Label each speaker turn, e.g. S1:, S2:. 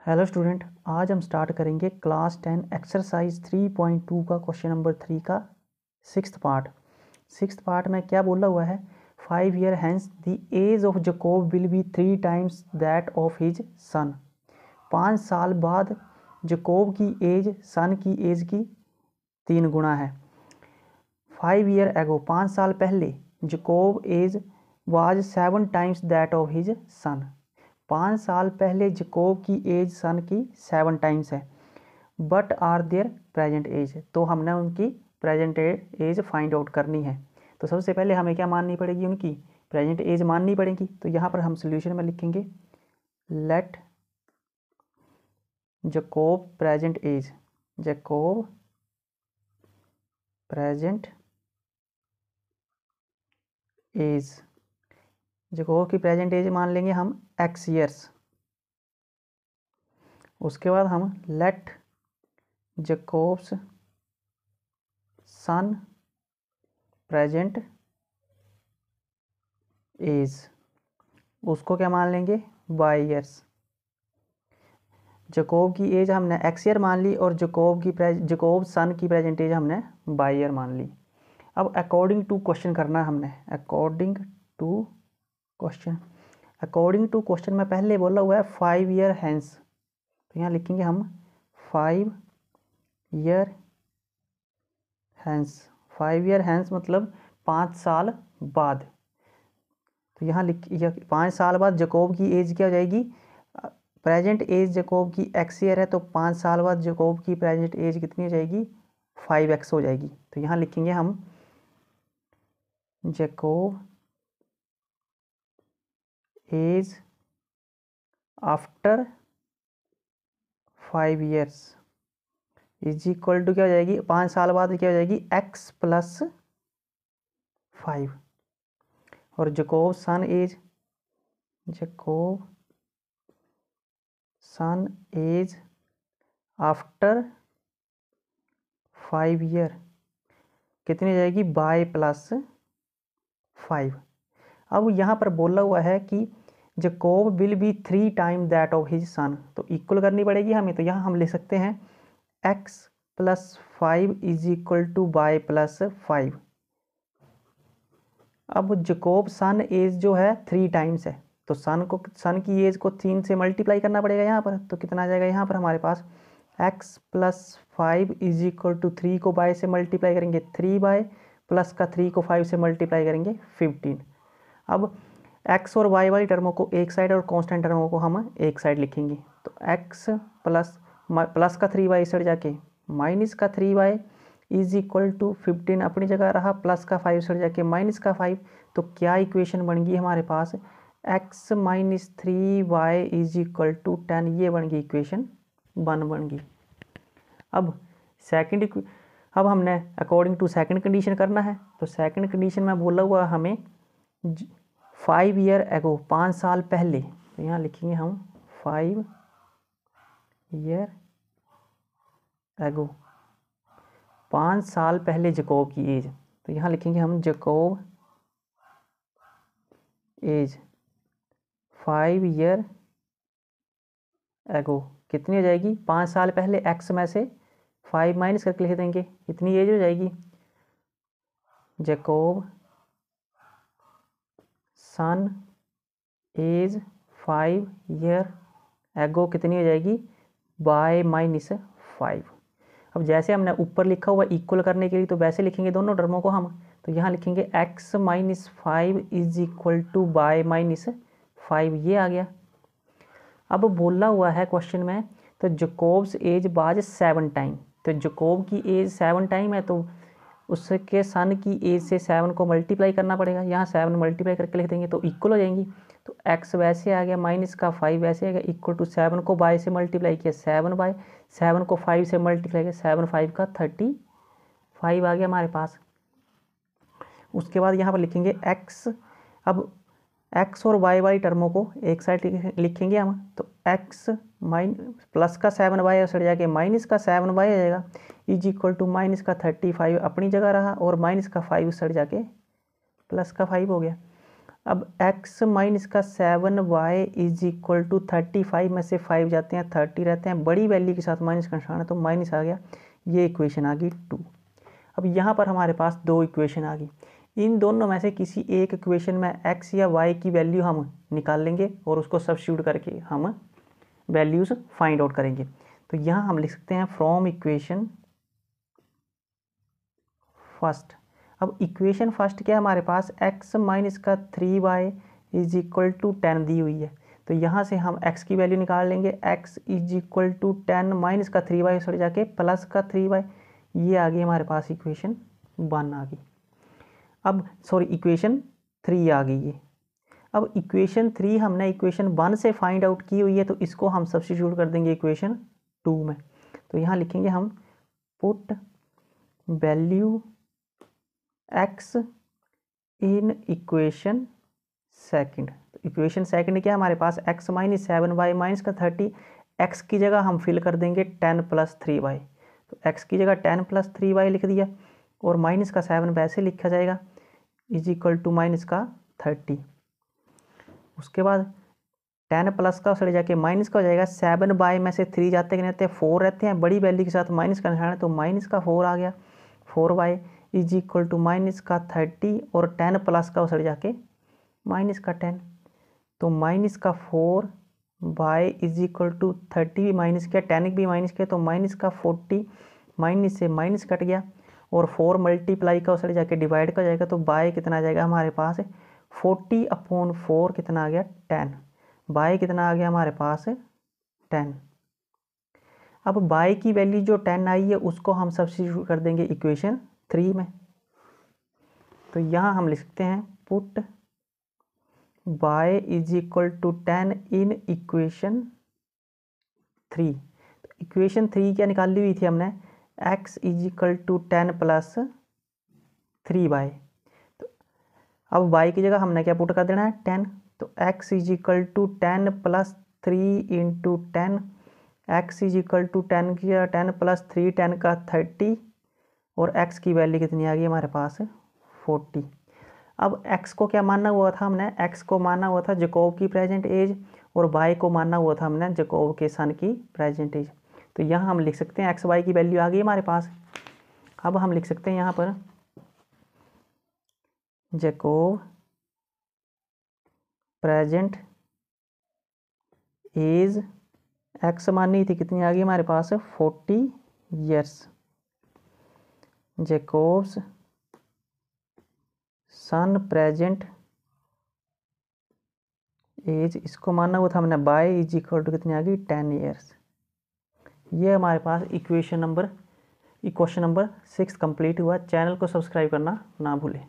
S1: Hello student, आज हम start करेंगे क्लास 10 एक्सरसाइज 3.2 का क्वेश्चन नंबर 3 का सिक्स्थ पार्ट में क्या बोला हुआ है। 5 year hence the age of Jacob will be 3 times that of his son. 5 साल बाद जकोब की एज सन की एज की 3 गुना है। 5 ईयर एगो 5 साल पहले Jacob age was 7 times that of his son. 5 साल पहले जकोब की एज सन की 7 टाइम्स है। But are there present as, तो हमने उनकी प्रेजेंट एज फाइंड आउट करनी है। तो सबसे पहले हमें क्या माननी पड़ेगी, उनकी प्रेजेंट एज माननी पड़ेगी। तो यहाँ पर हम सोल्यूशन में लिखेंगे let Jacob present age, Jacob present age, Jacob की प्रेजेंट एज मान लेंगे हम x ईयर्स। उसके बाद हम लेट जकोब्स सन प्रेजेंट एज, उसको क्या मान लेंगे y ईयर्स। जकोब की एज हमने x ईयर मान ली और जकोब सन की प्रेजेंट एज हमने y ईयर मान ली। अब अकॉर्डिंग टू क्वेश्चन करना है हमने, अकॉर्डिंग टू क्वेश्चन में पहले बोला हुआ है 5 ईयर हैंस, तो यहाँ लिखेंगे हम 5 ईयर हैंस। 5 ईयर हैंस मतलब 5 साल बाद। तो यहाँ 5 साल बाद जकोब की एज क्या हो जाएगी, प्रेजेंट एज जकोब की x ईयर है, तो 5 साल बाद जकोब की प्रेजेंट एज कितनी हो जाएगी 5x हो जाएगी। तो यहाँ लिखेंगे हम Jacob age after 5 years is equal to क्या हो जाएगी, 5 साल बाद क्या हो जाएगी x प्लस 5। और जकोब सन एज आफ्टर 5 ईयर कितनी हो जाएगी y प्लस 5। अब यहाँ पर बोला हुआ है कि Jacob will be 3 time that of his son, तो इक्वल करनी पड़ेगी हमें। तो यहाँ हम लिख सकते हैं x plus 5 is equal to y plus 5। अब जकोब सन एज जो है 3 टाइम्स है, तो सन की एज को 3 से मल्टीप्लाई करना पड़ेगा यहाँ पर। तो कितना आ जाएगा यहाँ पर हमारे पास x plus 5 is equal to 3 को y से मल्टीप्लाई करेंगे 3y प्लस का 3 को 5 से मल्टीप्लाई करेंगे 15। अब x और y वाली टर्मों को एक साइड और कांस्टेंट टर्मों को हम एक साइड लिखेंगे। तो x प्लस का 3y इस साइड जाके माइनस का 3y इज इक्वल टू 15 अपनी जगह रहा, प्लस का 5 सड़ जाके माइनस का 5। तो क्या इक्वेशन बन गई हमारे पास, x minus 3y is equal to 10, ये बन गई इक्वेशन बन गई। अब हमने अकॉर्डिंग टू सेकंड कंडीशन करना है। तो सेकंड कंडीशन में बोला हुआ हमें 5 ईयर एगो 5 साल पहले, तो यहाँ लिखेंगे हम 5 ईयर एगो 5 साल पहले जकोब की एज, तो यहाँ लिखेंगे हम जकोब एज 5 ईयर एगो कितनी हो जाएगी, 5 साल पहले x में से 5 माइनस करके लिख देंगे, कितनी एज हो जाएगी जकोब सन एज 5 ईयर एगो कितनी हो जाएगी y माइनस 5। अब जैसे हमने ऊपर लिखा हुआ इक्वल करने के लिए, तो वैसे लिखेंगे दोनों टर्मों को हम। तो यहाँ लिखेंगे x minus 5 is equal to y minus 5, ये आ गया। अब बोला हुआ है क्वेश्चन में, तो जकोब्स एज बाज 7 टाइम, तो जकोब की एज 7 टाइम है, तो उसके सन की एज से 7 को मल्टीप्लाई करना पड़ेगा। यहाँ 7 मल्टीप्लाई करके लिख देंगे तो इक्वल हो जाएंगी। तो x वैसे आ गया माइनस का 5 वैसे आ गया इक्वल टू 7 को y से मल्टीप्लाई किया 7y, 7 को 5 से मल्टीप्लाई किया 7 5 का 35 आ गया हमारे पास। उसके बाद यहाँ पर लिखेंगे x। अब x और y वाली टर्मों को एक साइड लिखेंगे हम। तो x प्लस का 7y सड़ जाके माइनस का 7y आ जाएगा इज इक्वल टू माइनस का 35 अपनी जगह रहा, और माइनस का 5 सड़ जाके प्लस का 5 हो गया। अब x माइनस का 7y इज इक्वल टू 35 में से 5 जाते हैं 30 रहते हैं, बड़ी वैल्यू के साथ माइनस का निशान है तो माइनस आ गया, ये इक्वेशन आ गई 2। अब यहाँ पर हमारे पास दो इक्वेशन आ गई, इन दोनों में से किसी एक इक्वेशन में x या y की वैल्यू हम निकाल लेंगे और उसको सब्स्टिट्यूट करके हम वैल्यूज़ फाइंड आउट करेंगे। तो यहाँ हम लिख सकते हैं फ्रॉम इक्वेशन फर्स्ट। अब इक्वेशन फर्स्ट क्या है हमारे पास, x माइनस का 3y इज इक्वल टू 10 दी हुई है, तो यहाँ से हम x की वैल्यू निकाल लेंगे, x is equal to 10 minus का 3y सॉरी जाके प्लस का 3y, ये आ गई हमारे पास इक्वेशन 1 आ गई। अब सॉरी इक्वेशन 3 आ गई ये। अब इक्वेशन 3 हमने इक्वेशन 1 से फाइंड आउट की हुई है, तो इसको हम सब्स्टिट्यूट कर देंगे इक्वेशन 2 में। तो यहाँ लिखेंगे हम put value x in equation second. तो इक्वेशन सेकंड क्या है हमारे पास, x माइनस 7y माइनस का 30, x की जगह हम फिल कर देंगे 10 प्लस 3y, तो x की जगह 10 प्लस 3y लिख दिया और माइनस का 7 वैसे लिखा जाएगा इज इक्वल टू माइनस का 30। उसके बाद 10 प्लस का उसे जाके माइनस का हो जाएगा, 7y में से 3 जाते कि रहते हैं 4 रहते हैं, बड़ी वैल्यू के साथ माइनस का निशान है तो माइनस का 4 आ गया, 4y is equal to minus का 30 और 10 प्लस का उसे जाके माइनस का 10, तो माइनस का 4y इज इक्वल टू 30 भी माइनस किया 10 भी माइनस किया तो माइनस का 40, माइनस से माइनस कट गया और 4 मल्टीप्लाई का उसे जाके डिवाइड का जाएगा, तो बाय कितना आ जाएगा हमारे पास 40/4 कितना आ गया 10, बाय कितना आ गया हमारे पास 10। अब बाय की वैल्यू जो 10 आई है उसको हम सब्स्टिट्यूट कर देंगे इक्वेशन 3 में। तो यहाँ हम लिख सकते हैं put y is equal to 10 in equation 3। तो इक्वेशन 3 क्या निकाली हुई थी हमने, x is equal to 10 plus 3y। तो अब y की जगह हमने क्या पुट कर देना है 10, तो x is equal to 10 plus 3 into 10, x is equal to 10 किया 10 प्लस 3 10 का 30 और x की वैल्यू कितनी आ गई हमारे पास 40। अब x को क्या मानना हुआ था हमने, x को मानना हुआ था जैकोब की प्रेजेंट एज और y को मानना हुआ था हमने जैकोब के सन की प्रेजेंट एज। तो यहाँ हम लिख सकते हैं x y की वैल्यू आ गई हमारे पास। अब हम लिख सकते हैं यहाँ पर जैकोब प्रेजेंट एज x माननी थी कितनी आ गई हमारे पास 40 ईयर्स, जैकोब्स सन प्रेजेंट एज इसको मानना हुआ था हमने बाय इज इक्वल टू कितनी आ गई 10 ईयर्स। ये हमारे पास क्वेश्चन नंबर 6 कंप्लीट हुआ। चैनल को सब्सक्राइब करना ना भूलें।